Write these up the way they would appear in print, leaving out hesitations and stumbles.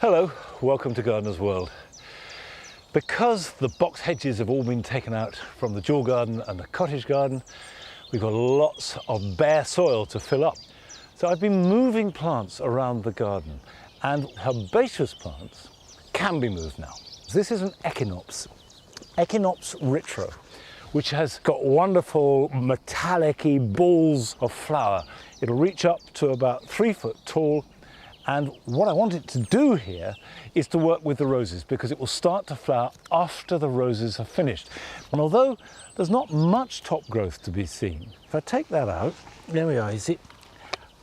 Hello, welcome to Gardener's World. Because the box hedges have all been taken out from the dual garden and the cottage garden, we've got lots of bare soil to fill up. So I've been moving plants around the garden, and herbaceous plants can be moved now. This is an Echinopsis retro, which has got wonderful metallic-y balls of flower. It'll reach up to about 3 foot tall. And what I want it to do here is to work with the roses, because it will start to flower after the roses are finished. And although there's not much top growth to be seen, if I take that out, there we are, you see,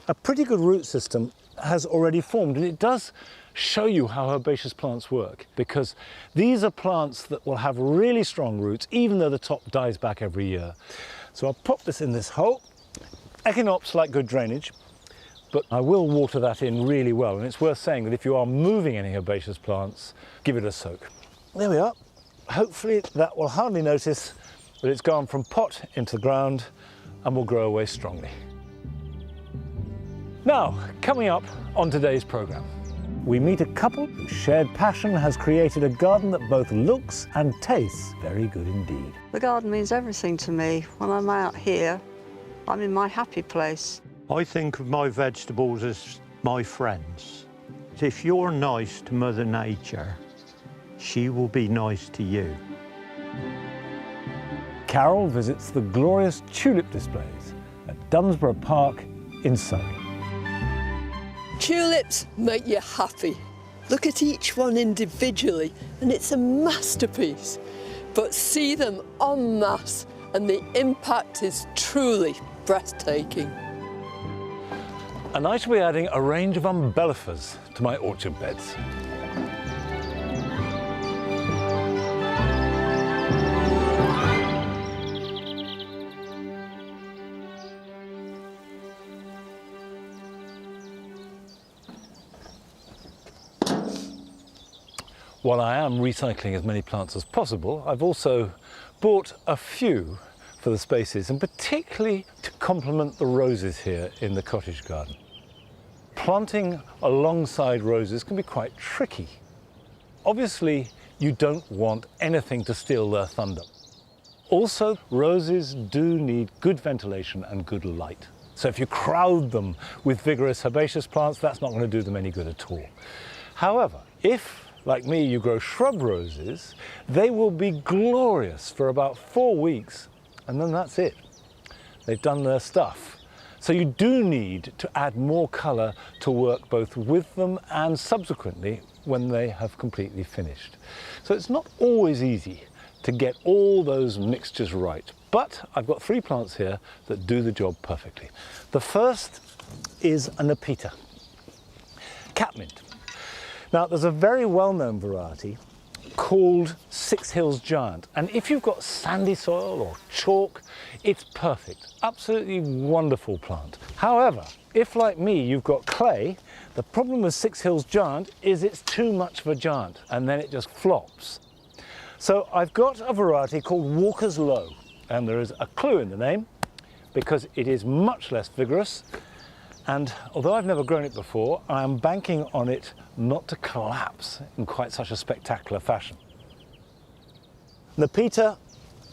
a pretty good root system has already formed. And it does show you how herbaceous plants work, because these are plants that will have really strong roots, even though the top dies back every year. So I'll pop this in this hole. Echinops like good drainage, but I will water that in really well. And it's worth saying that if you are moving any herbaceous plants, give it a soak. There we are. Hopefully that will hardly notice that it's gone from pot into the ground and will grow away strongly. Now, coming up on today's programme, we meet a couple whose shared passion has created a garden that both looks and tastes very good indeed. The garden means everything to me. When I'm out here, I'm in my happy place. I think of my vegetables as my friends. If you're nice to Mother Nature, she will be nice to you. Carol visits the glorious tulip displays at Dunsborough Park in Surrey. Tulips make you happy. Look at each one individually and it's a masterpiece. But see them en masse and the impact is truly breathtaking. And I shall be adding a range of umbellifers to my orchard beds. While I am recycling as many plants as possible, I've also bought a few for the spaces, and particularly to complement the roses here in the cottage garden. Planting alongside roses can be quite tricky. Obviously, you don't want anything to steal their thunder. Also, roses do need good ventilation and good light. So if you crowd them with vigorous herbaceous plants, that's not going to do them any good at all. However, if, like me, you grow shrub roses, they will be glorious for about 4 weeks, and then that's it. They've done their stuff. So you do need to add more colour to work both with them and subsequently when they have completely finished. So it's not always easy to get all those mixtures right, but I've got 3 plants here that do the job perfectly. The first is a Nepeta, catmint. Now there's a very well-known variety called Six Hills Giant, and if you've got sandy soil or chalk, it's perfect. Absolutely wonderful plant. However, if like me you've got clay, the problem with Six Hills Giant is it's too much of a giant and then it just flops. So I've got a variety called Walker's Low, and there is a clue in the name because it is much less vigorous, and although I've never grown it before, I am banking on it not to collapse in quite such a spectacular fashion. Nepeta,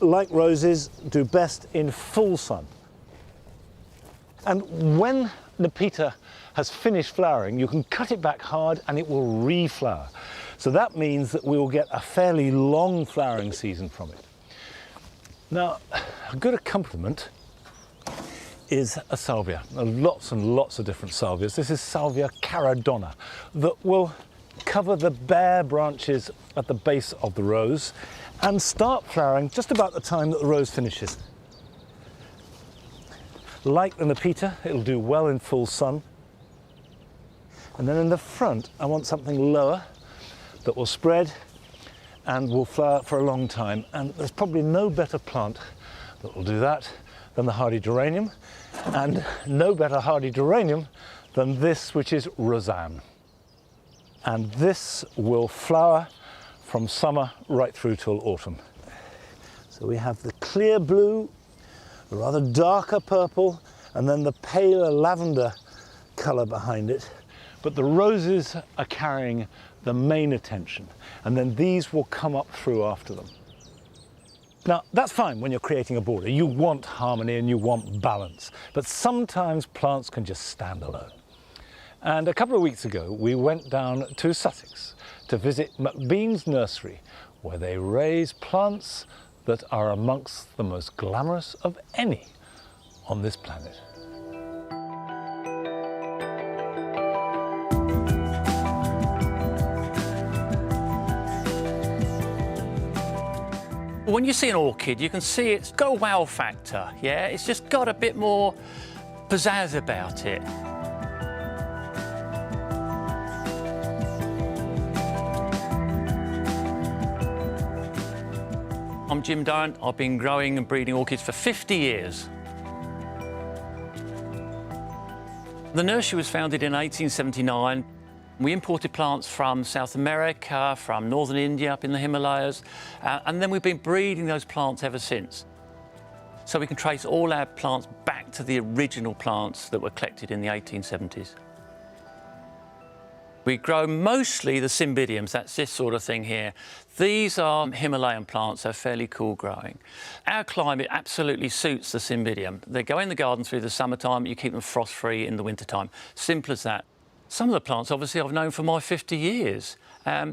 like roses, do best in full sun. And when Nepeta has finished flowering, you can cut it back hard and it will reflower. So that means that we will get a fairly long flowering season from it. Now, a good accompaniment is a salvia. Lots and lots of different salvias. This is Salvia caradonna that will cover the bare branches at the base of the rose and start flowering just about the time that the rose finishes. Like the Nepeta, it'll do well in full sun. And then in the front, I want something lower that will spread and will flower for a long time. And there's probably no better plant that will do that than the hardy geranium, and no better hardy geranium than this, which is Roseanne. And this will flower from summer right through till autumn. So we have the clear blue, the rather darker purple, and then the paler lavender colour behind it. But the roses are carrying the main attention, and then these will come up through after them. Now, that's fine when you're creating a border. You want harmony and you want balance, but sometimes plants can just stand alone. And a couple of weeks ago, we went down to Sussex to visit McBean's nursery, where they raise plants that are amongst the most glamorous of any on this planet. When you see an orchid, you can see it's got a wow factor, yeah? It's just got a bit more pizzazz about it. I'm Jim Durrant. I've been growing and breeding orchids for 50 years. The nursery was founded in 1879. We imported plants from South America, from northern India, up in the Himalayas, and then we've been breeding those plants ever since. So we can trace all our plants back to the original plants that were collected in the 1870s. We grow mostly the cymbidiums, that's this sort of thing here. These are Himalayan plants, so fairly cool growing. Our climate absolutely suits the cymbidium. They go in the garden through the summertime, you keep them frost-free in the wintertime. Simple as that. Some of the plants, obviously, I've known for my 50 years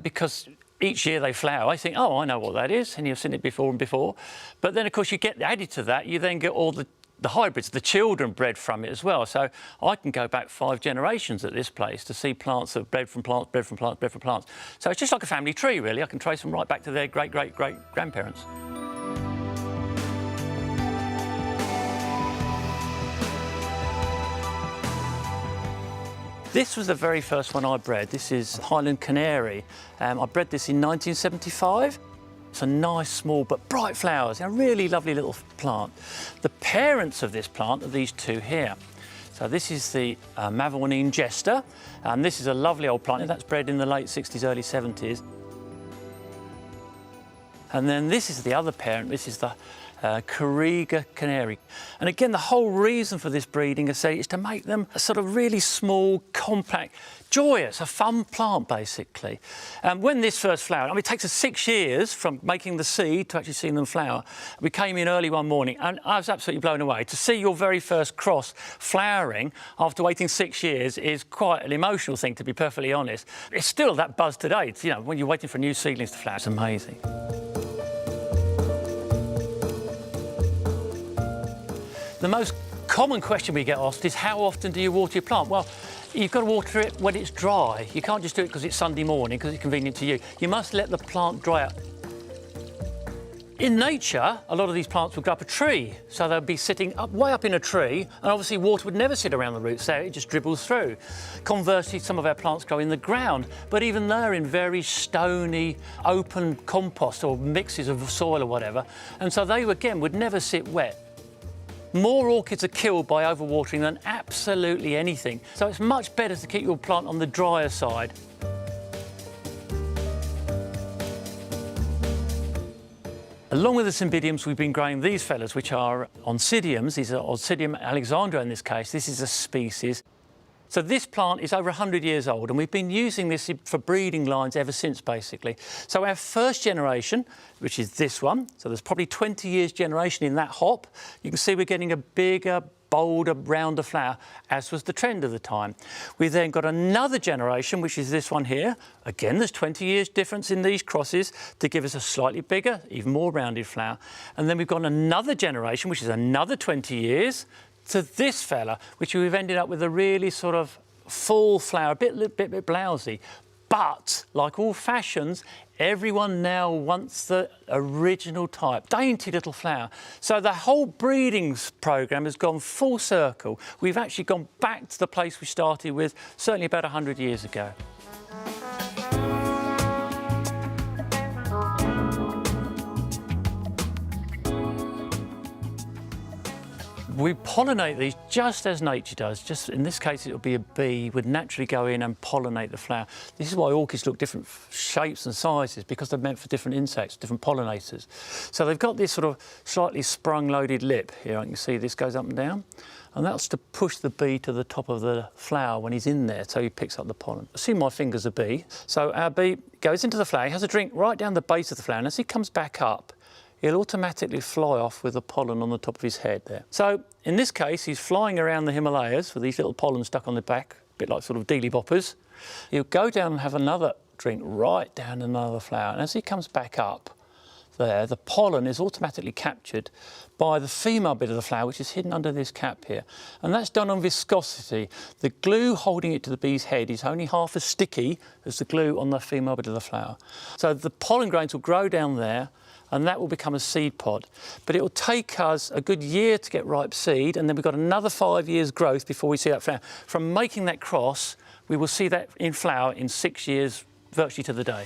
because each year they flower. I think, oh, I know what that is, and you've seen it before and before. But then, of course, you get added to that, you then get all the hybrids, the children bred from it as well. So I can go back 5 generations at this place to see plants that are bred from plants, bred from plants, bred from plants. So it's just like a family tree, really. I can trace them right back to their great-great-great-grandparents. This was the very first one I bred. This is Highland Canary. I bred this in 1975. It's a nice, small, but bright flowers, a really lovely little plant. The parents of this plant are these two here. So this is the Mavourneen Jester, and this is a lovely old plant that's bred in the late 60s, early 70s. And then this is the other parent. This is the Kariga Canary. And again, the whole reason for this breeding, I say, is to make them a sort of really small, compact, joyous, a fun plant, basically. When this first flowered, I mean, it takes us 6 years from making the seed to actually seeing them flower. We came in early one morning, and I was absolutely blown away. To see your very first cross flowering after waiting 6 years is quite an emotional thing, to be perfectly honest. It's still that buzz today. It's, you know, when you're waiting for new seedlings to flower, it's amazing. The most common question we get asked is, how often do you water your plant? Well, you've got to water it when it's dry. You can't just do it because it's Sunday morning, because it's convenient to you. You must let the plant dry out. In nature, a lot of these plants would go up a tree, so they'll be sitting way up in a tree, and obviously water would never sit around the roots there, it just dribbles through. Conversely, some of our plants grow in the ground, but even they're in very stony, open compost or mixes of soil or whatever, and so they, again, would never sit wet. More orchids are killed by overwatering than absolutely anything. So it's much better to keep your plant on the drier side. Along with the cymbidiums, we've been growing these fellas, which are oncidiums. These are Oncidium alexandra in this case. This is a species. So this plant is over 100 years old, and we've been using this for breeding lines ever since, basically. So our first generation, which is this one, so there's probably 20 years generation in that hop. You can see we're getting a bigger, bolder, rounder flower, as was the trend of the time. We then got another generation, which is this one here. Again, there's 20 years difference in these crosses to give us a slightly bigger, even more rounded flower. And then we've got another generation, which is another 20 years, to this fella, which we've ended up with a really sort of full flower, a bit blousy. But, like all fashions, everyone now wants the original type, dainty little flower. So the whole breeding program has gone full circle. We've actually gone back to the place we started with, certainly about 100 years ago. We pollinate these just as nature does. Just in this case, it would be a bee would naturally go in and pollinate the flower. This is why orchids look different shapes and sizes, because they're meant for different insects, different pollinators. So they've got this sort of slightly sprung-loaded lip here. I can see this goes up and down, and that's to push the bee to the top of the flower when he's in there, so he picks up the pollen. See, my finger's a bee. So our bee goes into the flower, he has a drink right down the base of the flower, and as he comes back up, he'll automatically fly off with the pollen on the top of his head there. So in this case, he's flying around the Himalayas with these little pollen stuck on the back, a bit like sort of dealy boppers. He'll go down and have another drink right down another flower. And as he comes back up there, the pollen is automatically captured by the female bit of the flower, which is hidden under this cap here. And that's done on viscosity. The glue holding it to the bee's head is only half as sticky as the glue on the female bit of the flower. So the pollen grains will grow down there, and that will become a seed pod. But it will take us a good year to get ripe seed, and then we've got another 5 years growth before we see that flower. From making that cross, we will see that in flower in 6 years, virtually to the day.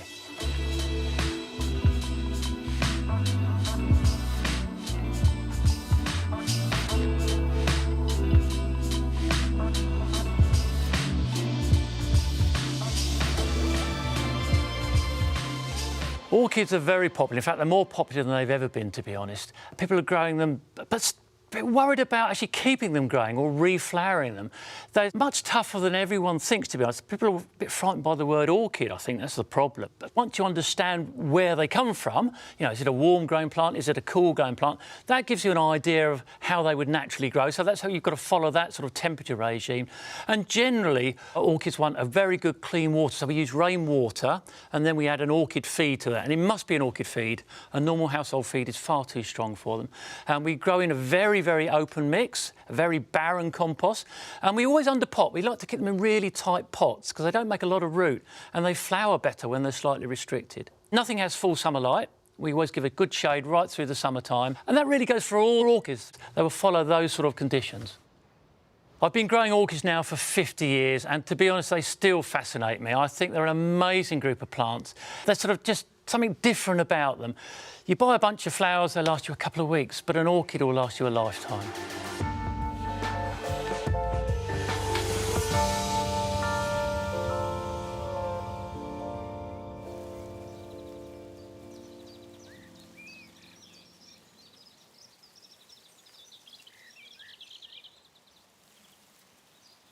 Orchids are very popular. In fact, they're more popular than they've ever been, to be honest. People are growing them, but a bit worried about actually keeping them growing or reflowering them. They're much tougher than everyone thinks, to be honest. People are a bit frightened by the word orchid. I think that's the problem. But once you understand where they come from, you know, is it a warm-growing plant? Is it a cool-growing plant? That gives you an idea of how they would naturally grow. So that's how you've got to follow that sort of temperature regime. And generally, orchids want a very good clean water. So we use rainwater, and then we add an orchid feed to that. And it must be an orchid feed. A normal household feed is far too strong for them. And we grow in a very, very open mix, a very barren compost. And we always underpot. We like to keep them in really tight pots because they don't make a lot of root, and they flower better when they're slightly restricted. Nothing has full summer light. We always give it good shade right through the summertime. And that really goes for all orchids. They will follow those sort of conditions. I've been growing orchids now for 50 years, and to be honest, they still fascinate me. I think they're an amazing group of plants. They're sort of just something different about them. You buy a bunch of flowers, they last you a couple of weeks, but an orchid will last you a lifetime.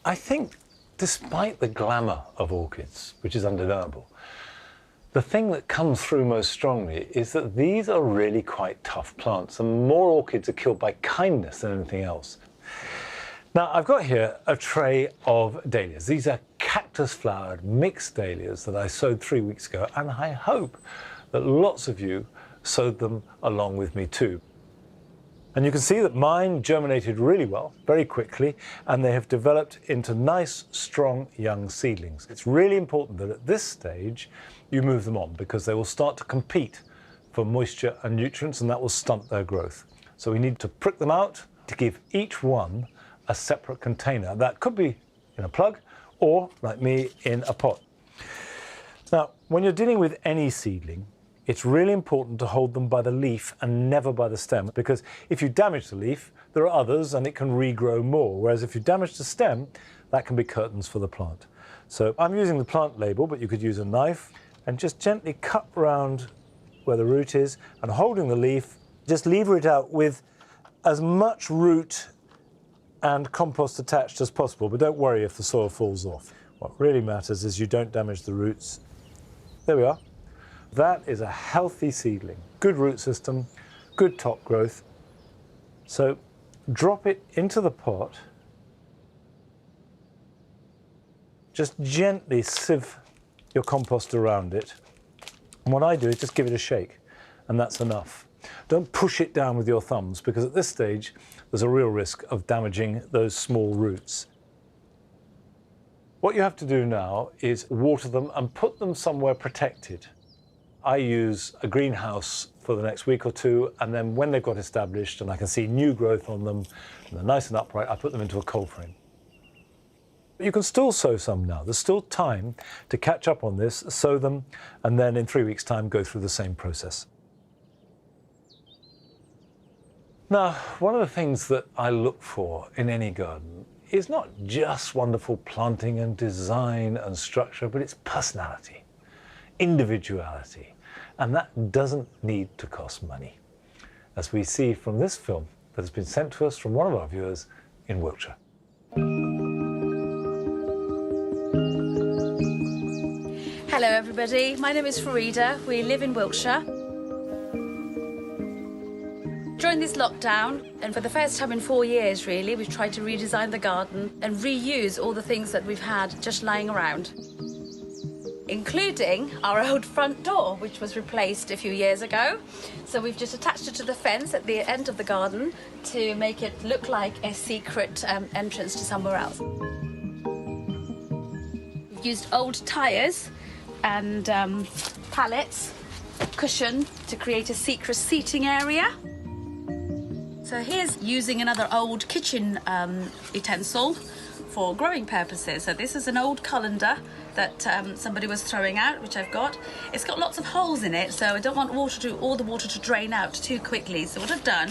I think, despite the glamour of orchids, which is undeniable, the thing that comes through most strongly is that these are really quite tough plants, and more orchids are killed by kindness than anything else. Now, I've got here a tray of dahlias. These are cactus-flowered mixed dahlias that I sowed 3 weeks ago, and I hope that lots of you sowed them along with me too. And you can see that mine germinated really well, very quickly, and they have developed into nice, strong, young seedlings. It's really important that at this stage you move them on, because they will start to compete for moisture and nutrients, and that will stunt their growth. So we need to prick them out to give each one a separate container. That could be in a plug or, like me, in a pot. Now, when you're dealing with any seedling, it's really important to hold them by the leaf and never by the stem, because if you damage the leaf, there are others and it can regrow more, whereas if you damage the stem, that can be curtains for the plant. So I'm using the plant label, but you could use a knife and just gently cut round where the root is, and holding the leaf, just lever it out with as much root and compost attached as possible, but don't worry if the soil falls off. What really matters is you don't damage the roots. There we are. That is a healthy seedling, good root system, good top growth. So drop it into the pot. Just gently sieve your compost around it. And what I do is just give it a shake, and that's enough. Don't push it down with your thumbs, because at this stage, there's a real risk of damaging those small roots. What you have to do now is water them and put them somewhere protected. I use a greenhouse for the next week or two, and then when they've got established and I can see new growth on them, and they're nice and upright, I put them into a cold frame. You can still sow some now. There's still time to catch up on this, sow them, and then in 3 weeks' time go through the same process. Now, one of the things that I look for in any garden is not just wonderful planting and design and structure, but its personality, individuality, and that doesn't need to cost money, as we see from this film that has been sent to us from one of our viewers in Wiltshire. Hello everybody, my name is Farida. We live in Wiltshire. During this lockdown, and for the first time in 4 years really, we've tried to redesign the garden and reuse all the things that we've had just lying around, including our old front door, which was replaced a few years ago. So we've just attached it to the fence at the end of the garden to make it look like a secret entrance to somewhere else. We've used old tyres and pallets, cushion to create a secret seating area. So here's using another old kitchen utensil for growing purposes. So this is an old colander that somebody was throwing out, which I've got. It's got lots of holes in it, so I don't want all the water to drain out too quickly. So what I've done,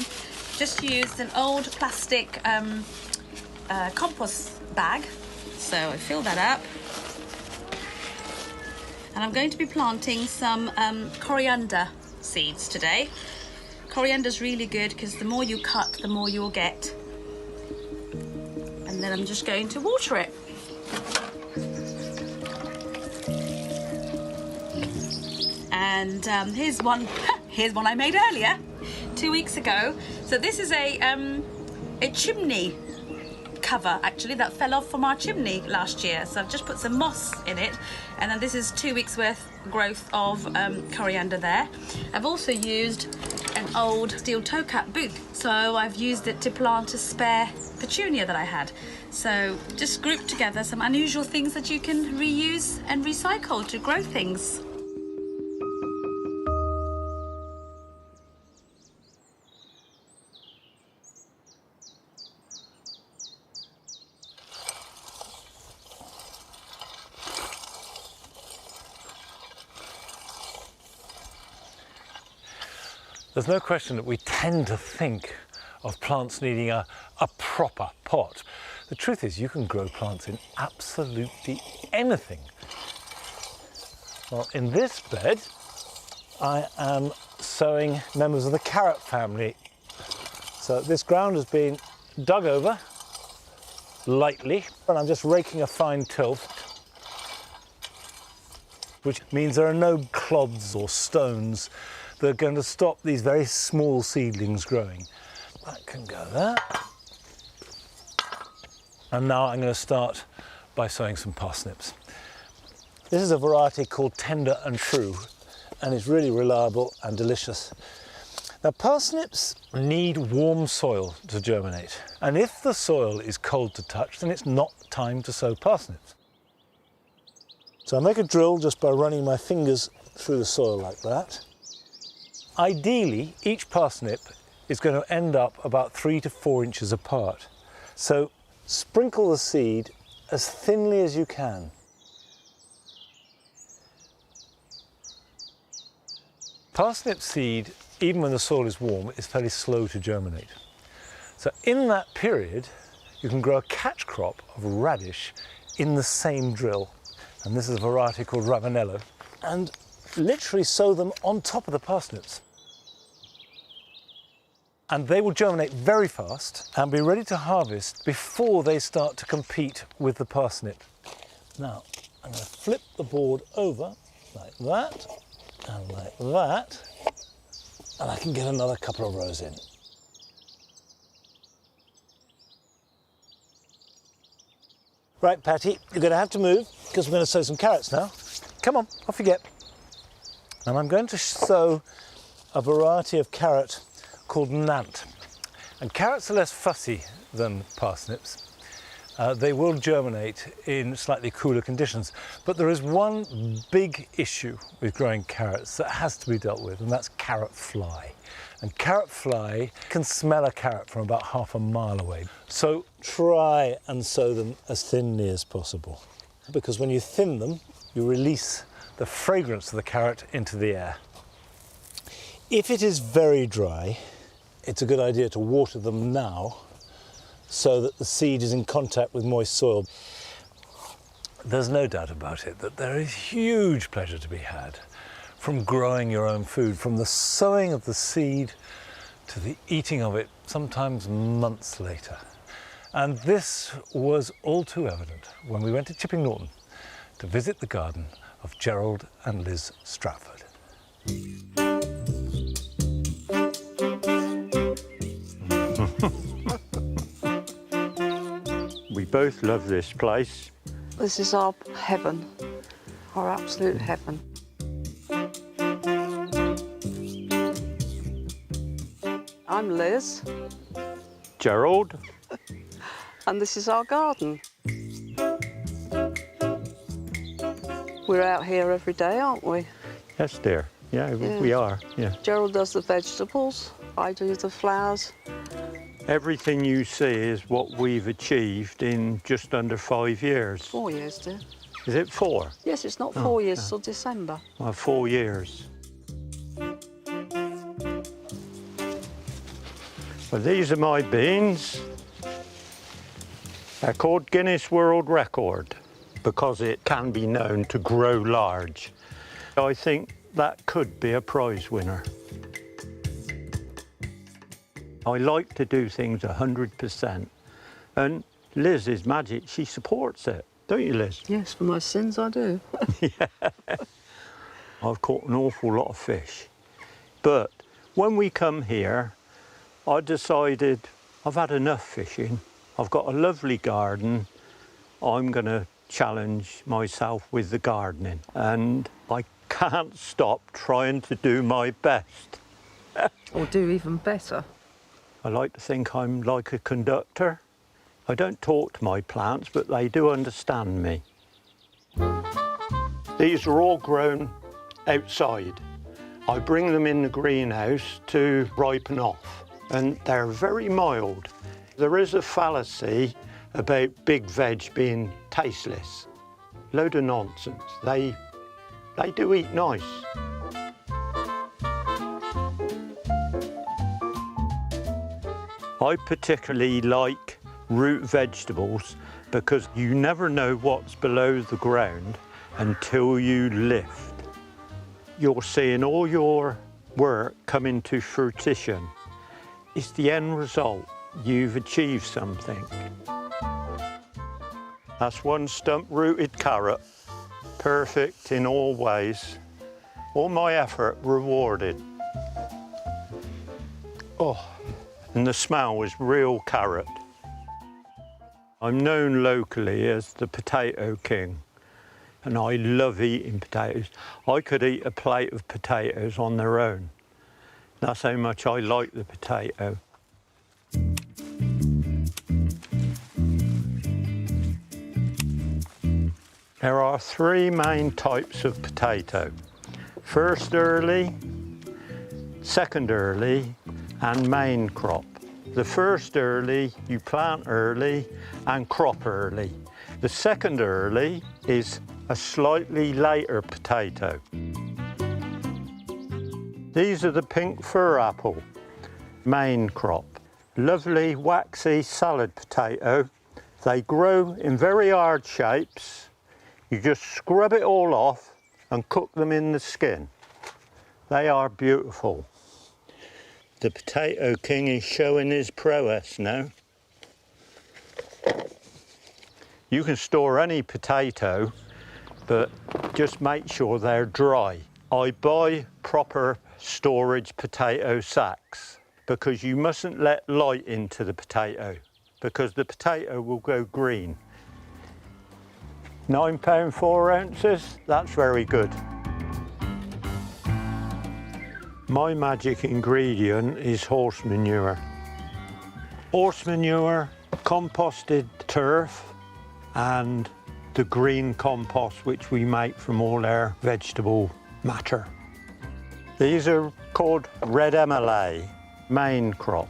just used an old plastic compost bag. So I fill that up. And I'm going to be planting some coriander seeds today. Coriander's really good because the more you cut, the more you'll get. And then I'm just going to water it. And here's one I made earlier, 2 weeks ago. So this is a chimney cover actually that fell off from our chimney last year. So I've just put some moss in it, and then this is 2 weeks worth growth of coriander there. I've also used an old steel toe cap boot, so I've used it to plant a spare petunia that I had. So just grouped together some unusual things that you can reuse and recycle to grow things. There's no question that we tend to think of plants needing a proper pot. The truth is, you can grow plants in absolutely anything. Well, in this bed, I am sowing members of the carrot family. So this ground has been dug over lightly, and I'm just raking a fine tilth, which means there are no clods or stones that are going to stop these very small seedlings growing. That can go there. And now I'm going to start by sowing some parsnips. This is a variety called Tender and True, and it's really reliable and delicious. Now, parsnips need warm soil to germinate, and if the soil is cold to touch, then it's not time to sow parsnips. So I make a drill just by running my fingers through the soil like that. Ideally, each parsnip is going to end up about 3 to 4 inches apart. So sprinkle the seed as thinly as you can. Parsnip seed, even when the soil is warm, is fairly slow to germinate. So in that period, you can grow a catch crop of radish in the same drill. And this is a variety called Ravenello. And literally sow them on top of the parsnips. And they will germinate very fast and be ready to harvest before they start to compete with the parsnip. Now, I'm going to flip the board over like that and like that, and I can get another couple of rows in. Right, Patty, you're going to have to move because we're going to sow some carrots now. Come on, off you get. And I'm going to sow a variety of carrot called Nant. And carrots are less fussy than parsnips. They will germinate in slightly cooler conditions. But there is one big issue with growing carrots that has to be dealt with, and that's carrot fly. And carrot fly can smell a carrot from about half a mile away. So try and sow them as thinly as possible, because when you thin them, you release the fragrance of the carrot into the air. If it is very dry, it's a good idea to water them now so that the seed is in contact with moist soil. There's no doubt about it that there is huge pleasure to be had from growing your own food, from the sowing of the seed to the eating of it, sometimes months later. And this was all too evident when we went to Chipping Norton to visit the garden of Gerald and Liz Stratford. We both love this place. This is our heaven, our absolute heaven. I'm Liz, Gerald, and this is our garden. We're out here every day, aren't we? yes dear. Yeah, Yeah. we are, yeah. Gerald does the vegetables, I do the flowers. Everything you see is what we've achieved in just under 5 years. 4 years, dear. Is it 4? Yes, it's not 4 years till December. Well, 4 years. Well, these are my beans. They're called Guinness World Record because it can be known to grow large. I think that could be a prize winner. I like to do things 100%. And Liz is magic, she supports it. Don't you, Liz? Yes, for my sins I do. I've caught an awful lot of fish. But when we come here, I decided I've had enough fishing. I've got a lovely garden. I'm going to challenge myself with the gardening. And I can't stop trying to do my best. Or do even better. I like to think I'm like a conductor. I don't talk to my plants, but they do understand me. These are all grown outside. I bring them in the greenhouse to ripen off, and they're very mild. There is a fallacy about big veg being tasteless. Load of nonsense. They do eat nice. I particularly like root vegetables because you never know what's below the ground until you lift. You're seeing all your work come into fruition. It's the end result. You've achieved something. That's one stump-rooted carrot, perfect in all ways. All my effort rewarded. Oh. And the smell was real carrot. I'm known locally as the potato king, and I love eating potatoes. I could eat a plate of potatoes on their own. That's how much I like the potato. There are 3 main types of potato. First early, second early, and main crop. The first early, you plant early and crop early. The second early is a slightly later potato. These are the pink fir apple, main crop. Lovely, waxy salad potato. They grow in very hard shapes. You just scrub it all off and cook them in the skin. They are beautiful. The potato king is showing his prowess now. You can store any potato, but just make sure they're dry. I buy proper storage potato sacks because you mustn't let light into the potato because the potato will go green. £9 4 ounces, that's very good. My magic ingredient is horse manure. Horse manure, composted turf, and the green compost which we make from all our vegetable matter. These are called red MLA, main crop.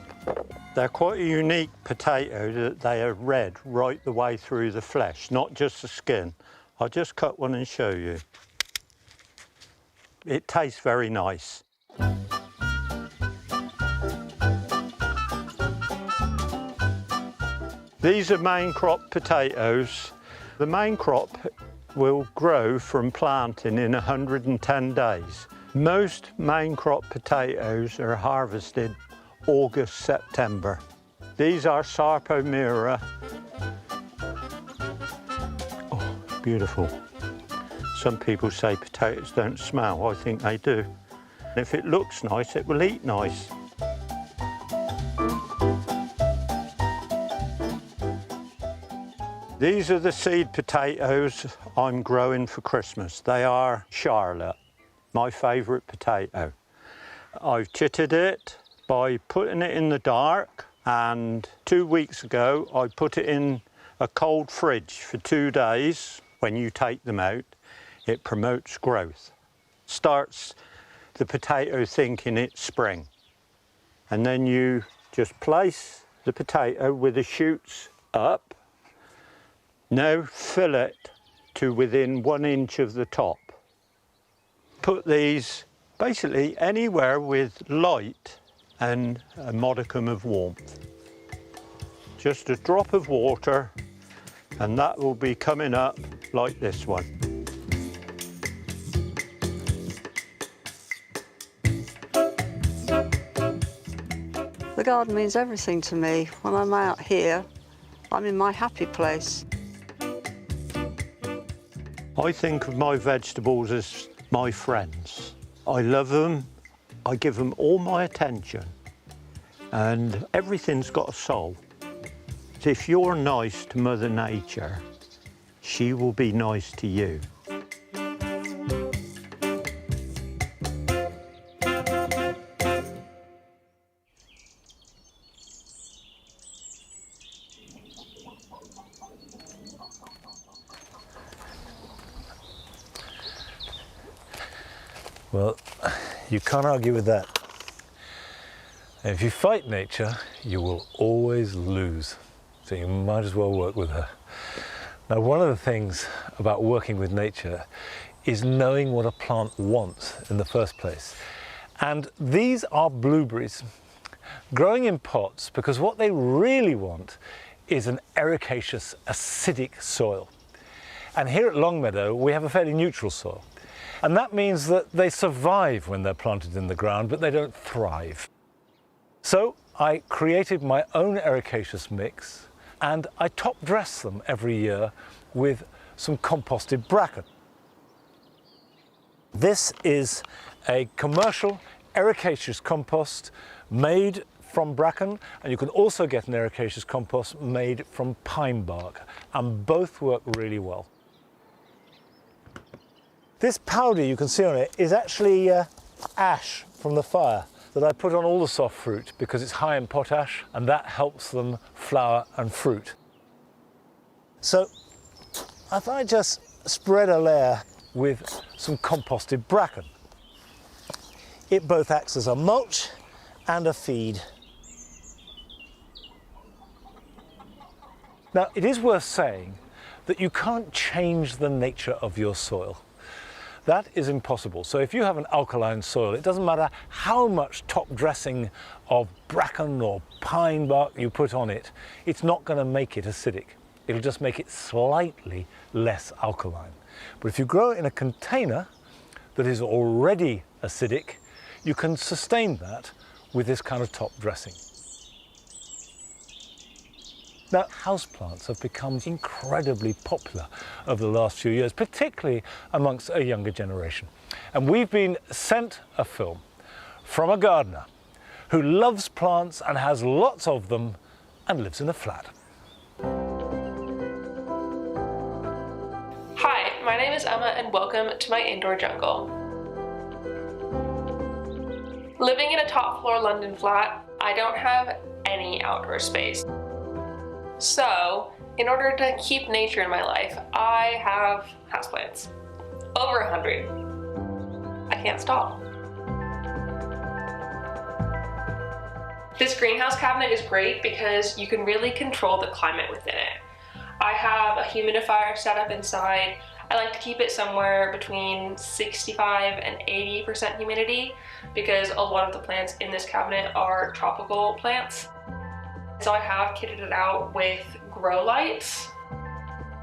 They're quite a unique potato that they are red right the way through the flesh, not just the skin. I'll just cut one and show you. It tastes very nice. These are main crop potatoes. The main crop will grow from planting in 110 days. Most main crop potatoes are harvested August, September. These are Sarpomira. Oh, beautiful. Some people say potatoes don't smell. I think they do. If it looks nice, it will eat nice. These are the seed potatoes I'm growing for Christmas. They are Charlotte, my favourite potato. I've chitted it by putting it in the dark, and 2 weeks ago I put it in a cold fridge for 2 days. When you take them out, it promotes growth. Starts the potato thinking it's spring. And then you just place the potato with the shoots up. Now fill it to within 1 inch of the top. Put these basically anywhere with light and a modicum of warmth. Just a drop of water, and that will be coming up like this one. The garden means everything to me. When I'm out here, I'm in my happy place. I think of my vegetables as my friends. I love them, I give them all my attention, and everything's got a soul. If you're nice to Mother Nature, she will be nice to you. Well, you can't argue with that. And if you fight nature, you will always lose. So you might as well work with her. Now, one of the things about working with nature is knowing what a plant wants in the first place. And these are blueberries growing in pots because what they really want is an ericaceous, acidic soil. And here at Longmeadow, we have a fairly neutral soil. And that means that they survive when they're planted in the ground, but they don't thrive. So I created my own ericaceous mix, and I top dress them every year with some composted bracken. This is a commercial ericaceous compost made from bracken, and you can also get an ericaceous compost made from pine bark, and both work really well. This powder you can see on it is actually ash from the fire that I put on all the soft fruit because it's high in potash, and that helps them flower and fruit. So if I just spread a layer with some composted bracken, it both acts as a mulch and a feed. Now, it is worth saying that you can't change the nature of your soil. That is impossible. So if you have an alkaline soil, it doesn't matter how much top dressing of bracken or pine bark you put on it, it's not going to make it acidic. It'll just make it slightly less alkaline. But if you grow it in a container that is already acidic, you can sustain that with this kind of top dressing. Now, houseplants have become incredibly popular over the last few years, particularly amongst a younger generation. And we've been sent a film from a gardener who loves plants and has lots of them and lives in a flat. Hi, my name is Emma and welcome to my indoor jungle. Living in a top floor London flat, I don't have any outdoor space. So, in order to keep nature in my life, I have houseplants. Over 100. I can't stop. This greenhouse cabinet is great because you can really control the climate within it. I have a humidifier set up inside. I like to keep it somewhere between 65 and 80% humidity because a lot of the plants in this cabinet are tropical plants. So I have kitted it out with grow lights.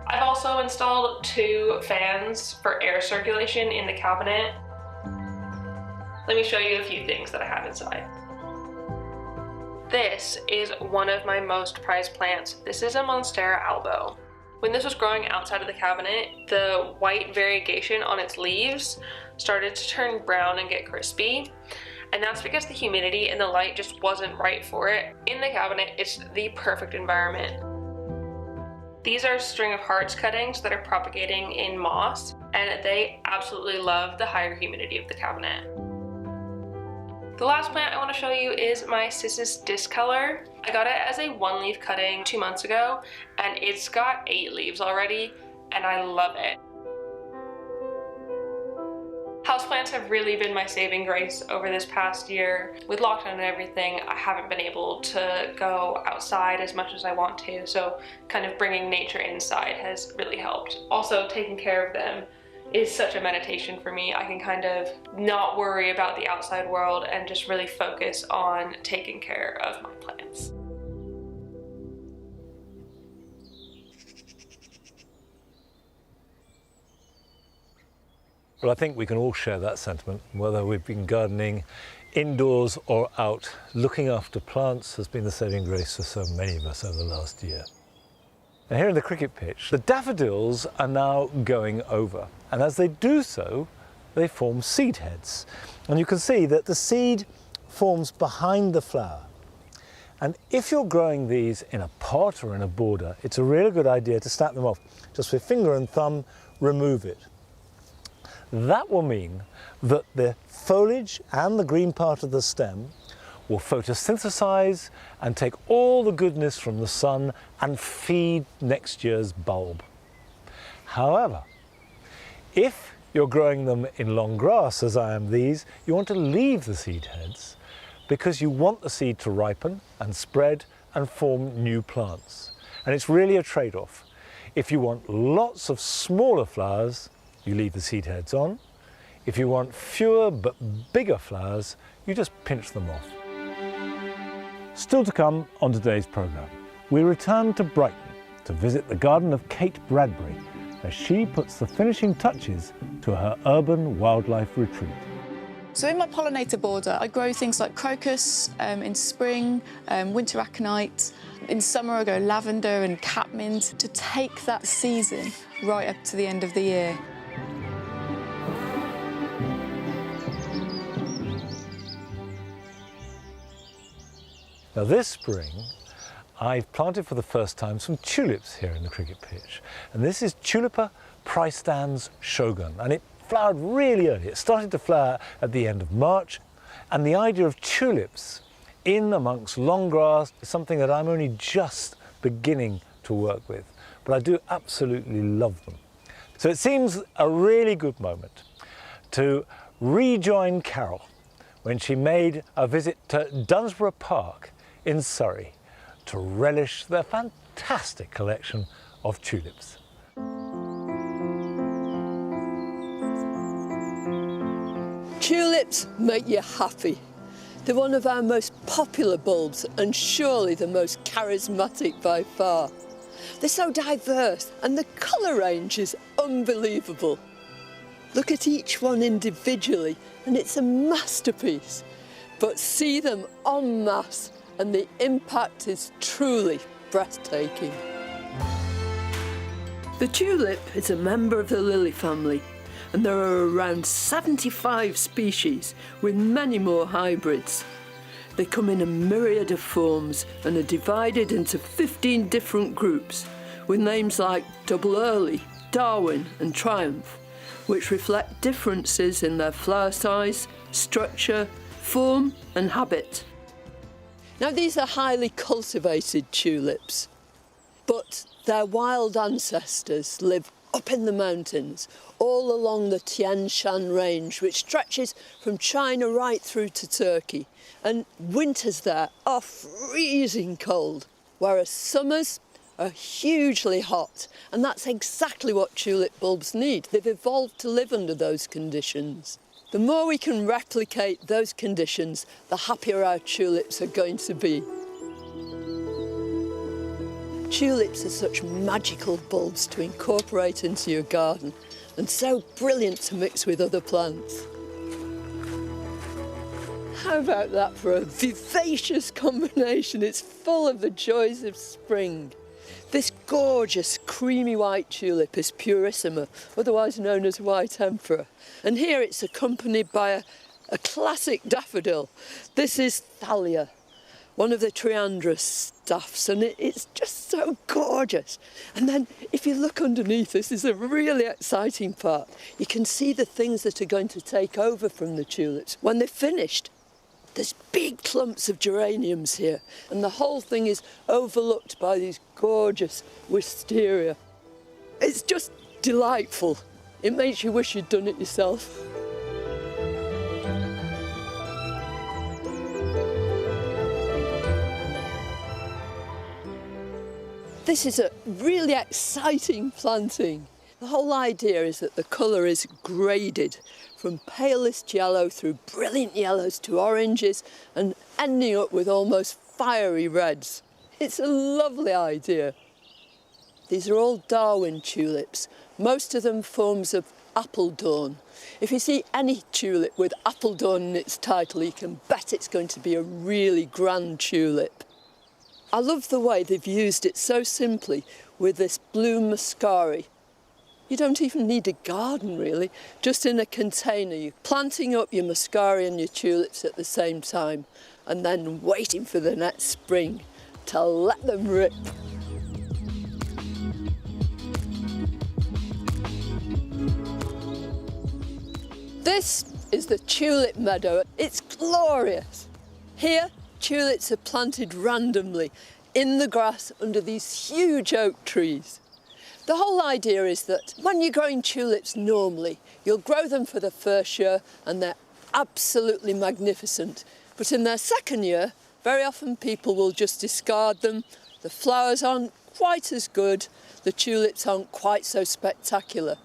I've also installed 2 fans for air circulation in the cabinet. Let me show you a few things that I have inside. This is one of my most prized plants. This is a Monstera albo. When this was growing outside of the cabinet, the white variegation on its leaves started to turn brown and get crispy. And that's because the humidity and the light just wasn't right for it. In the cabinet, it's the perfect environment. These are string of hearts cuttings that are propagating in moss, and they absolutely love the higher humidity of the cabinet. The last plant I want to show you is my Cissus discolor. I got it as a 1-leaf cutting 2 months ago, and it's got 8 leaves already, and I love it. Houseplants have really been my saving grace over this past year. With lockdown and everything, I haven't been able to go outside as much as I want to, so kind of bringing nature inside has really helped. Also, taking care of them is such a meditation for me. I can kind of not worry about the outside world and just really focus on taking care of my plants. Well, I think we can all share that sentiment, whether we've been gardening indoors or out. Looking after plants has been the saving grace for so many of us over the last year. Now, here in the cricket pitch, the daffodils are now going over, and as they do so, they form seed heads. And you can see that the seed forms behind the flower. And if you're growing these in a pot or in a border, it's a really good idea to snap them off. Just with finger and thumb, remove it. That will mean that the foliage and the green part of the stem will photosynthesize and take all the goodness from the sun and feed next year's bulb. However, if you're growing them in long grass, as I am these, you want to leave the seed heads because you want the seed to ripen and spread and form new plants. And it's really a trade-off. If you want lots of smaller flowers, you leave the seed heads on. If you want fewer but bigger flowers, you just pinch them off. Still to come on today's programme, we return to Brighton to visit the garden of Kate Bradbury as she puts the finishing touches to her urban wildlife retreat. So in my pollinator border, I grow things like crocus in spring, winter aconite. In summer, I go lavender and catmint to take that season right up to the end of the year. Now this spring, I've planted for the first time some tulips here in the cricket pitch. And this is Tulipa praestans Shogun, and it flowered really early. It started to flower at the end of March, and the idea of tulips in amongst long grass is something that I'm only just beginning to work with, but I do absolutely love them. So it seems a really good moment to rejoin Carol when she made a visit to Dunsborough Park in Surrey to relish their fantastic collection of tulips. Tulips make you happy. They're one of our most popular bulbs and surely the most charismatic by far. They're so diverse and the colour range is unbelievable. Look at each one individually and it's a masterpiece, but see them en masse and the impact is truly breathtaking. The tulip is a member of the lily family, and there are around 75 species with many more hybrids. They come in a myriad of forms and are divided into 15 different groups with names like Double Early, Darwin and Triumph, which reflect differences in their flower size, structure, form and habit. Now these are highly cultivated tulips, but their wild ancestors live up in the mountains, all along the Tian Shan range, which stretches from China right through to Turkey. And winters there are freezing cold, whereas summers are hugely hot. And that's exactly what tulip bulbs need. They've evolved to live under those conditions. The more we can replicate those conditions, the happier our tulips are going to be. Tulips are such magical bulbs to incorporate into your garden and so brilliant to mix with other plants. How about that for a vivacious combination? It's full of the joys of spring. This gorgeous creamy white tulip is Purissima, otherwise known as White Emperor. And here it's accompanied by a classic daffodil. This is Thalia, one of the Triandrus stuffs, and it's just so gorgeous. And then if you look underneath, this is a really exciting part. You can see the things that are going to take over from the tulips. When they're finished, there's big clumps of geraniums here, and the whole thing is overlooked by these gorgeous wisteria. It's just delightful. It makes you wish you'd done it yourself. This is a really exciting planting. The whole idea is that the colour is graded from palest yellow through brilliant yellows to oranges and ending up with almost fiery reds. It's a lovely idea. These are all Darwin tulips, most of them forms of appledorn. If you see any tulip with appledorn in its title, you can bet it's going to be a really grand tulip. I love the way they've used it so simply with this blue muscari. You don't even need a garden really, just in a container. You're planting up your muscari and your tulips at the same time and then waiting for the next spring to let them rip. This is the tulip meadow. It's glorious. Here, tulips are planted randomly in the grass under these huge oak trees. The whole idea is that when you're growing tulips normally, you'll grow them for the first year and they're absolutely magnificent. But in their second year, very often people will just discard them. The flowers aren't quite as good, the tulips aren't quite so spectacular.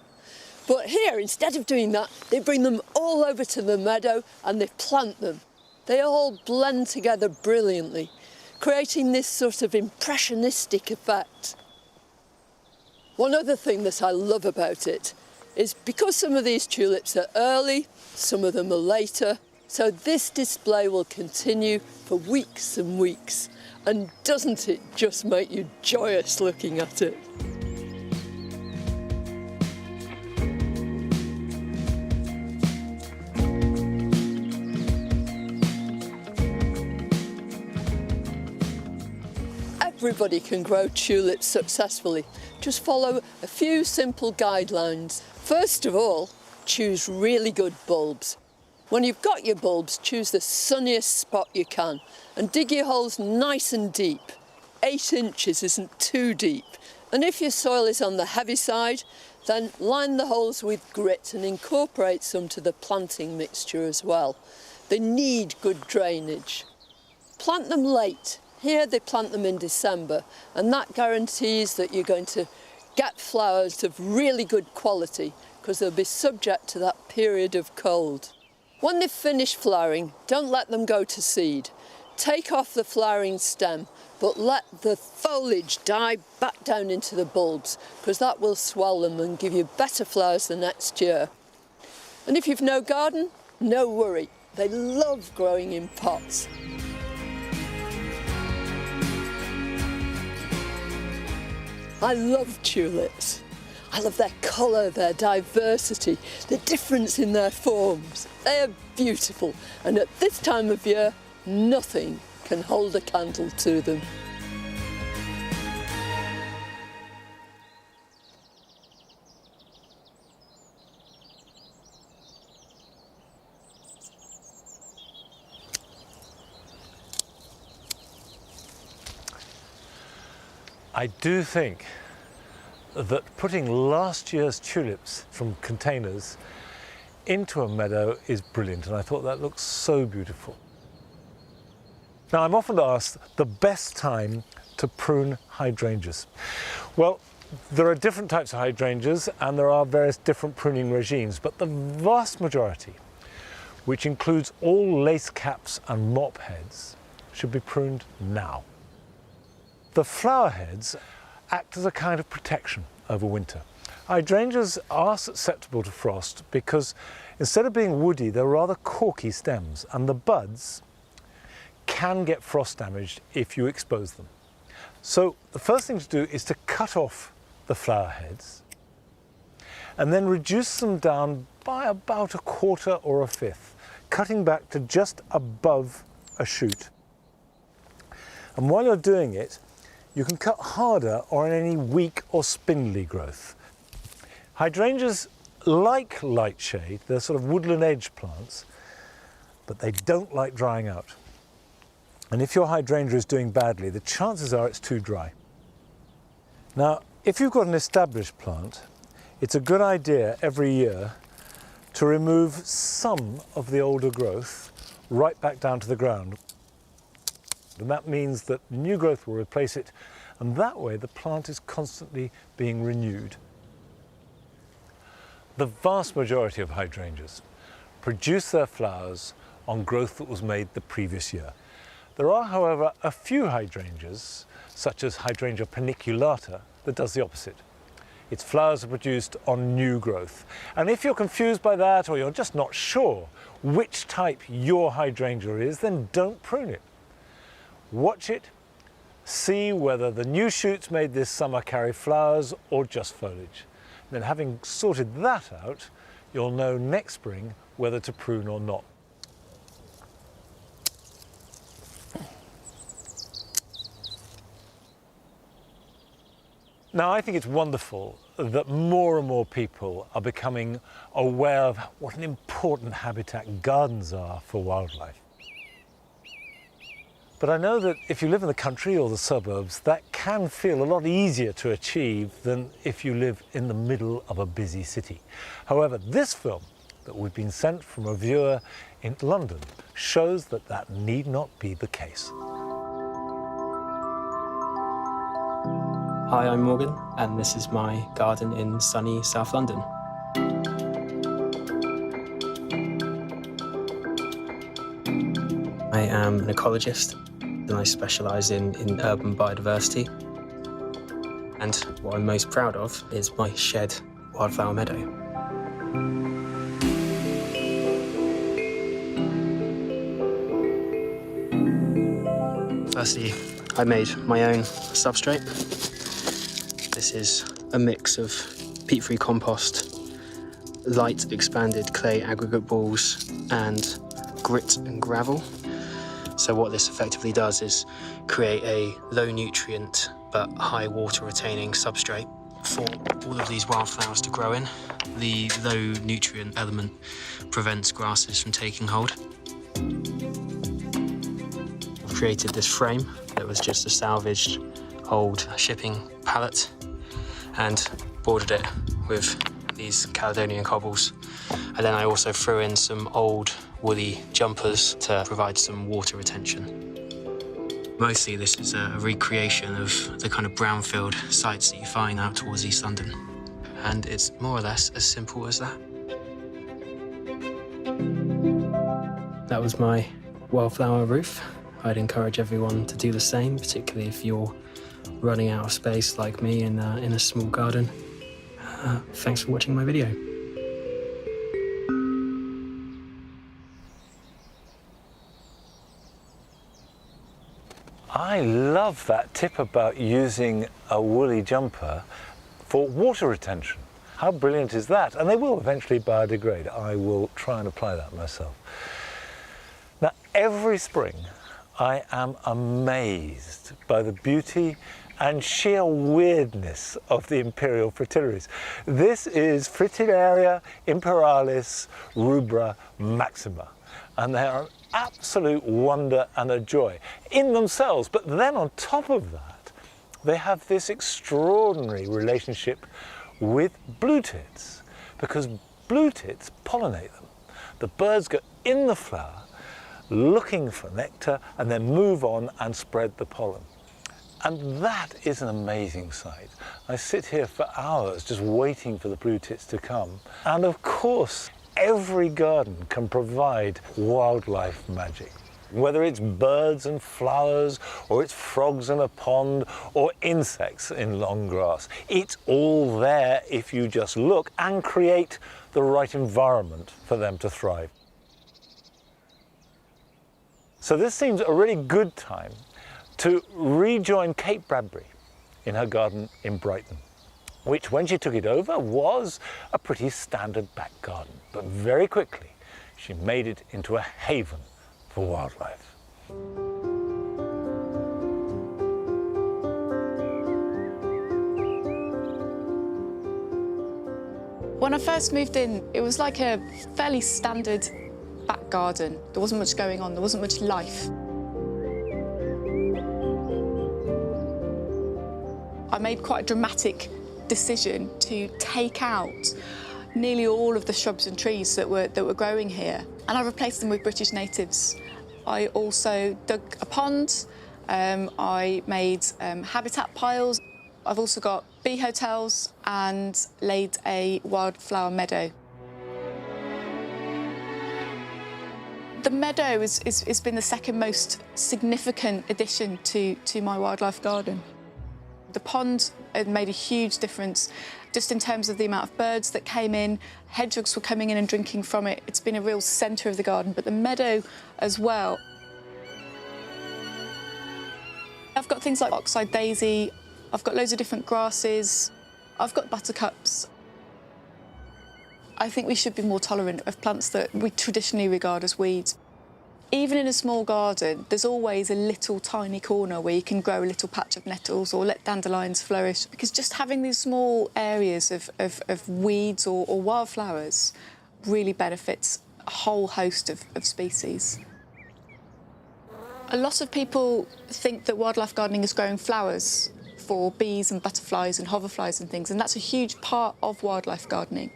But here, instead of doing that, they bring them all over to the meadow and they plant them. They all blend together brilliantly, creating this sort of impressionistic effect. One other thing that I love about it is because some of these tulips are early, some of them are later, so this display will continue for weeks and weeks. And doesn't it just make you joyous looking at it? Everybody can grow tulips successfully. Just follow a few simple guidelines. First of all, choose really good bulbs. When you've got your bulbs, choose the sunniest spot you can and dig your holes nice and deep. 8 inches isn't too deep. And if your soil is on the heavy side, then line the holes with grit and incorporate some to the planting mixture as well. They need good drainage. Plant them late. Here they plant them in December, and that guarantees that you're going to get flowers of really good quality because they'll be subject to that period of cold. When they've finished flowering, don't let them go to seed. Take off the flowering stem, but let the foliage die back down into the bulbs because that will swell them and give you better flowers the next year. And if you've no garden, no worry. They love growing in pots. I love tulips. I love their colour, their diversity, the difference in their forms. They are beautiful, and at this time of year, nothing can hold a candle to them. I do think that putting last year's tulips from containers into a meadow is brilliant, and I thought that looked so beautiful. Now, I'm often asked the best time to prune hydrangeas. Well, there are different types of hydrangeas and there are various different pruning regimes, but the vast majority, which includes all lace caps and mop heads, should be pruned now. The flower heads act as a kind of protection over winter. Hydrangeas are susceptible to frost because instead of being woody, they're rather corky stems, and the buds can get frost damaged if you expose them. So the first thing to do is to cut off the flower heads and then reduce them down by about 1/4 or 1/5, cutting back to just above a shoot. And while you're doing it, you can cut harder on any weak or spindly growth. Hydrangeas like light shade, they're sort of woodland edge plants, but they don't like drying out. And if your hydrangea is doing badly, the chances are it's too dry. Now, if you've got an established plant, it's a good idea every year to remove some of the older growth right back down to the ground. And that means that new growth will replace it, and that way the plant is constantly being renewed. The vast majority of hydrangeas produce their flowers on growth that was made the previous year. There are, however, a few hydrangeas, such as Hydrangea paniculata, that does the opposite. Its flowers are produced on new growth. And if you're confused by that, or you're just not sure which type your hydrangea is, then don't prune it. Watch it, see whether the new shoots made this summer carry flowers or just foliage. Then, having sorted that out, you'll know next spring whether to prune or not. Now, I think it's wonderful that more and more people are becoming aware of what an important habitat gardens are for wildlife. But I know that if you live in the country or the suburbs, that can feel a lot easier to achieve than if you live in the middle of a busy city. However, this film that we've been sent from a viewer in London shows that that need not be the case. Hi, I'm Morgan, and this is my garden in sunny South London. I am an ecologist, and I specialise in urban biodiversity. And what I'm most proud of is my shed wildflower meadow. Firstly, I made my own substrate. This is a mix of peat-free compost, light expanded clay aggregate balls, and grit and gravel. So what this effectively does is create a low nutrient but high water retaining substrate for all of these wildflowers to grow in. The low nutrient element prevents grasses from taking hold. I've created this frame that was just a salvaged old shipping pallet and bordered it with these Caledonian cobbles. And then I also threw in some old woolly jumpers to provide some water retention. Mostly this is a recreation of the kind of brownfield sites that you find out towards East London. And it's more or less as simple as that. That was my wildflower roof. I'd encourage everyone to do the same, particularly if you're running out of space like me in a small garden. Thanks for watching my video. I love that tip about using a woolly jumper for water retention. How brilliant is that? And they will eventually biodegrade. I will try and apply that myself. Now, every spring, I am amazed by the beauty and sheer weirdness of the imperial fritillaries. This is Fritillaria imperalis rubra maxima, and they are an absolute wonder and a joy in themselves. But then on top of that, they have this extraordinary relationship with blue tits, because blue tits pollinate them. The birds go in the flower looking for nectar and then move on and spread the pollen. And that is an amazing sight. I sit here for hours just waiting for the blue tits to come. And of course, every garden can provide wildlife magic. Whether it's birds and flowers, or it's frogs in a pond, or insects in long grass, it's all there if you just look and create the right environment for them to thrive. So this seems a really good time to rejoin Kate Bradbury in her garden in Brighton, which when she took it over was a pretty standard back garden, but very quickly she made it into a haven for wildlife. When I first moved in, it was like a fairly standard back garden. There wasn't much going on, there wasn't much life. I made quite a dramatic decision to take out nearly all of the shrubs and trees that were growing here, and I replaced them with British natives. I also dug a pond, I made habitat piles. I've also got bee hotels and laid a wildflower meadow. The meadow has been the second most significant addition to my wildlife garden. The pond had made a huge difference just in terms of the amount of birds that came in. Hedgehogs were coming in and drinking from it. It's been a real centre of the garden, but the meadow as well. I've got things like oxeye daisy, I've got loads of different grasses, I've got buttercups. I think we should be more tolerant of plants that we traditionally regard as weeds. Even in a small garden, there's always a little tiny corner where you can grow a little patch of nettles or let dandelions flourish, because just having these small areas of weeds or wildflowers really benefits a whole host of species. A lot of people think that wildlife gardening is growing flowers for bees and butterflies and hoverflies and things, and that's a huge part of wildlife gardening.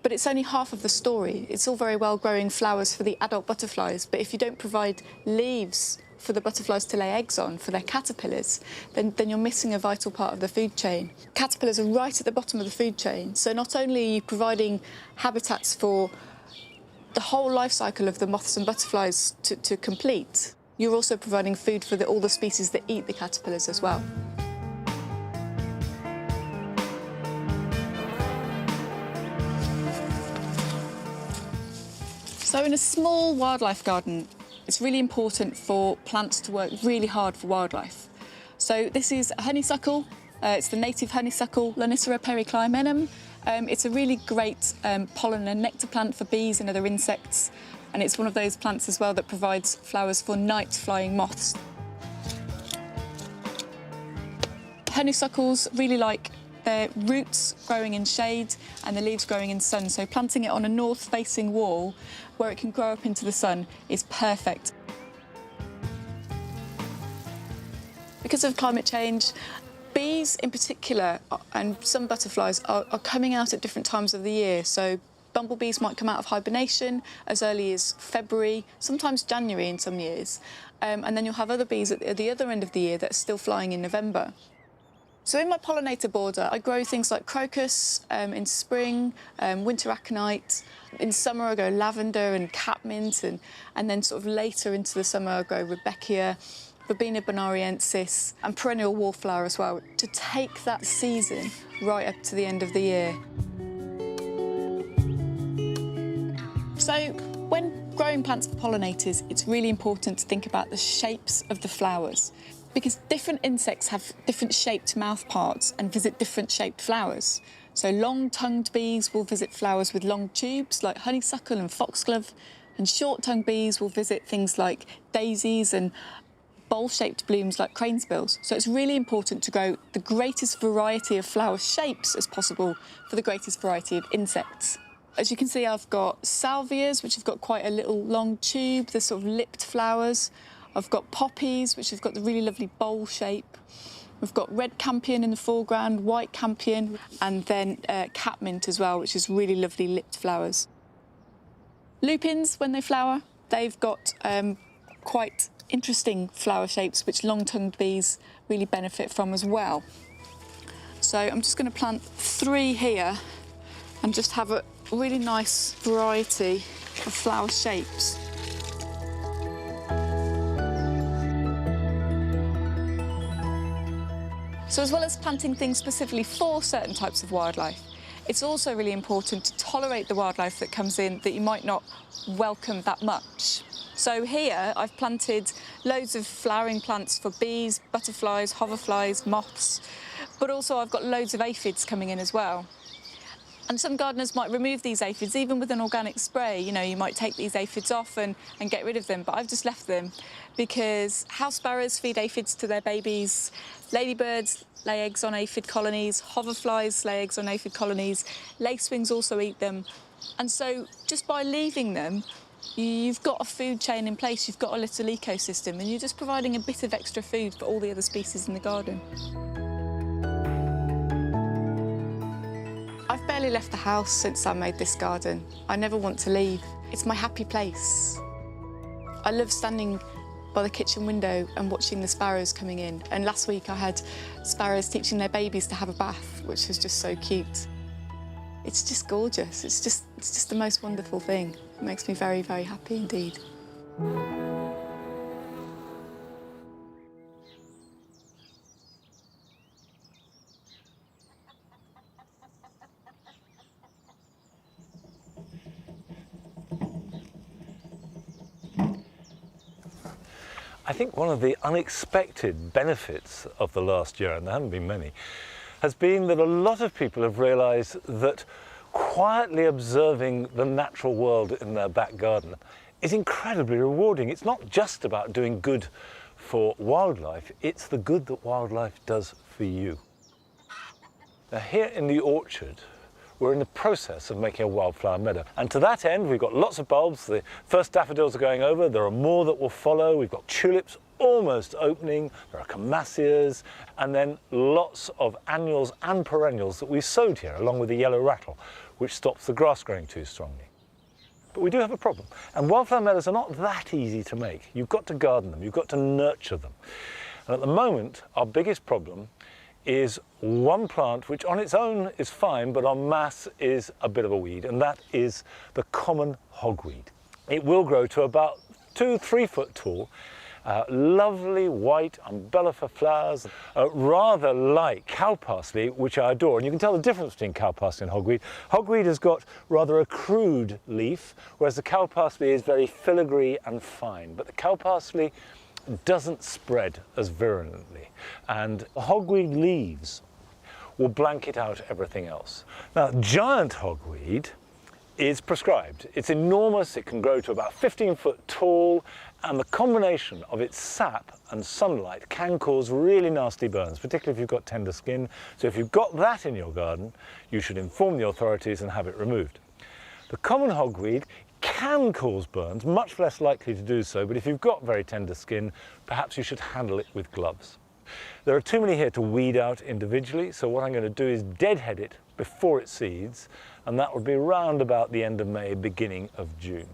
But it's only half of the story. It's all very well growing flowers for the adult butterflies, but if you don't provide leaves for the butterflies to lay eggs on, for their caterpillars, then you're missing a vital part of the food chain. Caterpillars are right at the bottom of the food chain, so not only are you providing habitats for the whole life cycle of the moths and butterflies to complete, you're also providing food for all the species that eat the caterpillars as well. So in a small wildlife garden, it's really important for plants to work really hard for wildlife. So this is a honeysuckle. It's the native honeysuckle, Lonicera periclymenum. It's a really great pollen and nectar plant for bees and other insects. And it's one of those plants as well that provides flowers for night-flying moths. Honeysuckles really like their roots growing in shade and the leaves growing in sun, so planting it on a north-facing wall where it can grow up into the sun is perfect. Because of climate change, bees in particular and some butterflies are coming out at different times of the year. So bumblebees might come out of hibernation as early as February, sometimes January in some years. And then you'll have other bees at the other end of the year that are still flying in November. So in my pollinator border, I grow things like crocus in spring, winter aconite. In summer, I grow lavender and catmint, and then sort of later into the summer, I grow Rudbeckia, Verbena bonariensis, and perennial wallflower as well, to take that season right up to the end of the year. So when growing plants for pollinators, it's really important to think about the shapes of the flowers, because different insects have different shaped mouth parts and visit different shaped flowers. So long-tongued bees will visit flowers with long tubes like honeysuckle and foxglove, and short-tongued bees will visit things like daisies and bowl-shaped blooms like cranesbills. So it's really important to grow the greatest variety of flower shapes as possible for the greatest variety of insects. As you can see, I've got salvias, which have got quite a little long tube, they're sort of lipped flowers. I've got poppies, which have got the really lovely bowl shape. We've got red campion in the foreground, white campion, and then catmint as well, which is really lovely lipped flowers. Lupins, when they flower, they've got quite interesting flower shapes, which long-tongued bees really benefit from as well. So I'm just going to plant 3 here and just have a really nice variety of flower shapes. So as well as planting things specifically for certain types of wildlife, it's also really important to tolerate the wildlife that comes in that you might not welcome that much. So here I've planted loads of flowering plants for bees, butterflies, hoverflies, moths, but also I've got loads of aphids coming in as well. And some gardeners might remove these aphids even with an organic spray. You know, you might take these aphids off and get rid of them, but I've just left them because house sparrows feed aphids to their babies, ladybirds lay eggs on aphid colonies, hoverflies lay eggs on aphid colonies, lacewings also eat them. And so just by leaving them, you've got a food chain in place, you've got a little ecosystem, and you're just providing a bit of extra food for all the other species in the garden. I've barely left the house since I made this garden. I never want to leave. It's my happy place. I love standing by the kitchen window and watching the sparrows coming in. And last week I had sparrows teaching their babies to have a bath, which was just so cute. It's just gorgeous. It's just the most wonderful thing. It makes me very, very happy indeed. I think one of the unexpected benefits of the last year, and there haven't been many, has been that a lot of people have realised that quietly observing the natural world in their back garden is incredibly rewarding. It's not just about doing good for wildlife, it's the good that wildlife does for you. Now here in the orchard, we're in the process of making a wildflower meadow. And to that end, we've got lots of bulbs. The first daffodils are going over. There are more that will follow. We've got tulips almost opening. There are camasias, and then lots of annuals and perennials that we sowed here, along with the yellow rattle, which stops the grass growing too strongly. But we do have a problem. And wildflower meadows are not that easy to make. You've got to garden them. You've got to nurture them. And at the moment, our biggest problem is one plant which on its own is fine, but en masse is a bit of a weed, and that is the common hogweed. It will grow to about 2-3 foot tall, lovely white umbellifer flowers, rather like cow parsley, which I adore. And you can tell the difference between cow parsley and hogweed. Hogweed has got rather a crude leaf, whereas the cow parsley is very filigree and fine. But the cow parsley doesn't spread as virulently, and the hogweed leaves will blanket out everything else. Now, giant hogweed is prescribed. It's enormous, it can grow to about 15 foot tall, and the combination of its sap and sunlight can cause really nasty burns, particularly if you've got tender skin. So if you've got that in your garden, you should inform the authorities and have it removed. The common hogweed can cause burns, much less likely to do so, but if you've got very tender skin, perhaps you should handle it with gloves. There are too many here to weed out individually, so what I'm going to do is deadhead it before it seeds, and that would be round about the end of May, beginning of June.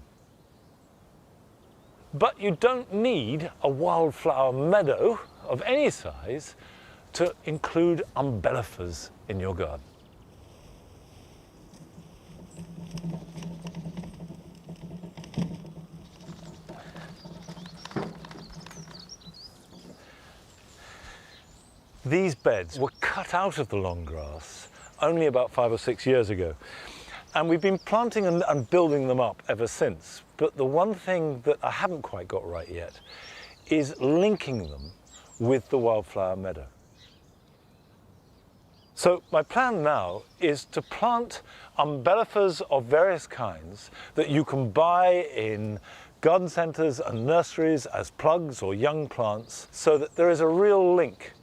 But you don't need a wildflower meadow of any size to include umbellifers in your garden. These beds were cut out of the long grass only about 5 or 6 years ago. And we've been planting and building them up ever since. But the one thing that I haven't quite got right yet is linking them with the wildflower meadow. So my plan now is to plant umbellifers of various kinds that you can buy in garden centres and nurseries as plugs or young plants, so that there is a real link.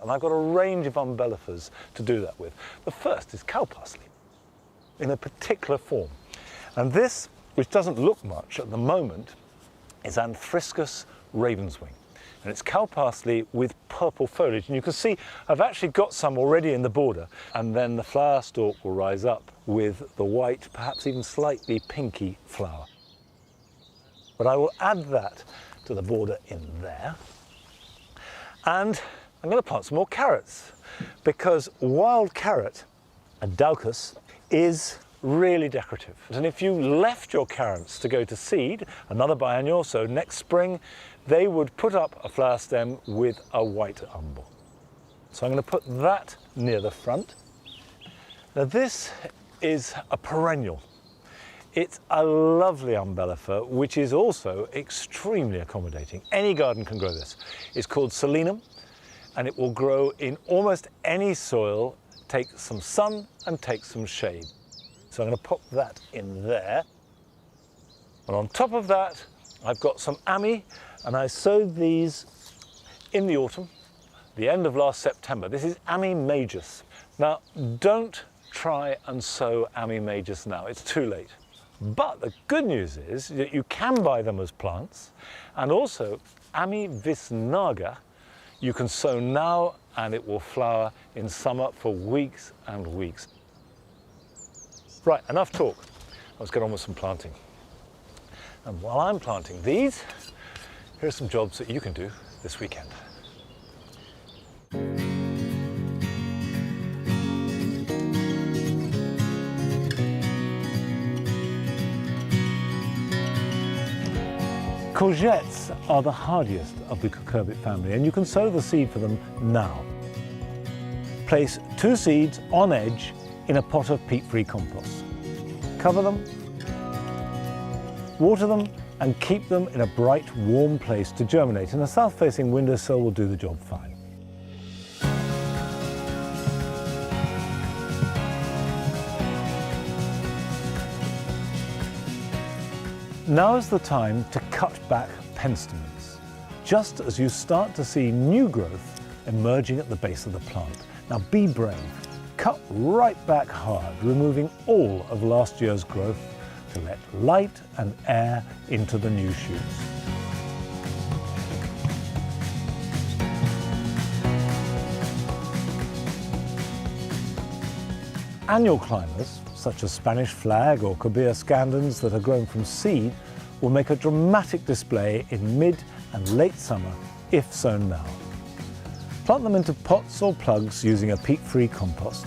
And I've got a range of umbellifers to do that with. The first is cow parsley in a particular form. And this, which doesn't look much at the moment, is Anthriscus ravenswing. And it's cow parsley with purple foliage. And you can see I've actually got some already in the border. And then the flower stalk will rise up with the white, perhaps even slightly pinky flower. But I will add that to the border in there. And I'm going to plant some more carrots, because wild carrot, a daucus, is really decorative. And if you left your carrots to go to seed, another biennial, so next spring, they would put up a flower stem with a white umbel. So I'm going to put that near the front. Now this is a perennial. It's a lovely umbellifer, which is also extremely accommodating. Any garden can grow this. It's called Selenum, and it will grow in almost any soil, take some sun and take some shade. So I'm going to pop that in there. And on top of that, I've got some Ami, and I sowed these in the autumn, the end of last September. This is Ami Majus. Now, don't try and sow Ami Majus now, it's too late. But the good news is that you can buy them as plants, and also Ami Visnaga you can sow now and it will flower in summer for weeks and weeks. Right, enough talk. Let's get on with some planting. And while I'm planting these, here are some jobs that you can do this weekend. Courgettes are the hardiest of the cucurbit family, and you can sow the seed for them now. Place 2 seeds on edge in a pot of peat-free compost. Cover them, water them, and keep them in a bright, warm place to germinate, and a south-facing windowsill will do the job fine. Now is the time to cut back penstemons, just as you start to see new growth emerging at the base of the plant. Now be brave, cut right back hard, removing all of last year's growth to let light and air into the new shoots. Annual climbers, such as Spanish flag or Corbea scandens that are grown from seed, will make a dramatic display in mid and late summer if sown now. Plant them into pots or plugs using a peat-free compost.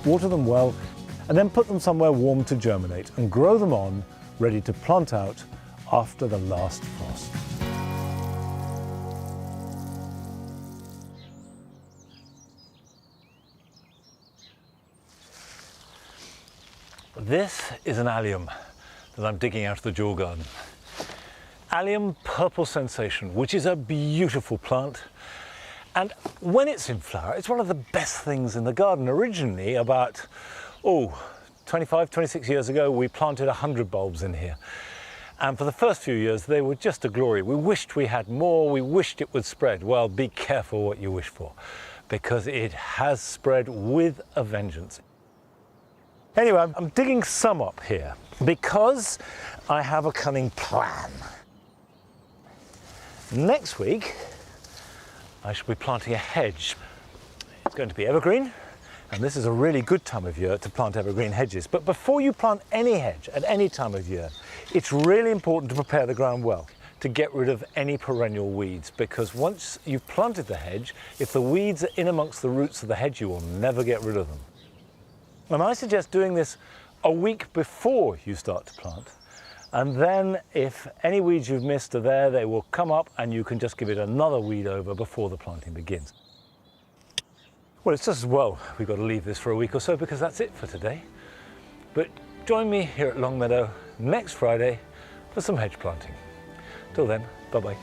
Water them well and then put them somewhere warm to germinate and grow them on, ready to plant out after the last frost. This is an allium that I'm digging out of the Jewel Garden. Allium Purple Sensation, which is a beautiful plant. And when it's in flower, it's one of the best things in the garden. Originally, about, 25, 26 years ago, we planted 100 bulbs in here. And for the first few years, they were just a glory. We wished we had more, we wished it would spread. Well, be careful what you wish for, because it has spread with a vengeance. Anyway, I'm digging some up here because I have a cunning plan. Next week, I shall be planting a hedge. It's going to be evergreen, and this is a really good time of year to plant evergreen hedges. But before you plant any hedge at any time of year, it's really important to prepare the ground well, to get rid of any perennial weeds, because once you've planted the hedge, if the weeds are in amongst the roots of the hedge, you will never get rid of them. And I suggest doing this a week before you start to plant. And then if any weeds you've missed are there, they will come up and you can just give it another weed over before the planting begins. Well, it's just as well we've got to leave this for a week or so, because that's it for today. But join me here at Longmeadow next Friday for some hedge planting. Till then, bye-bye.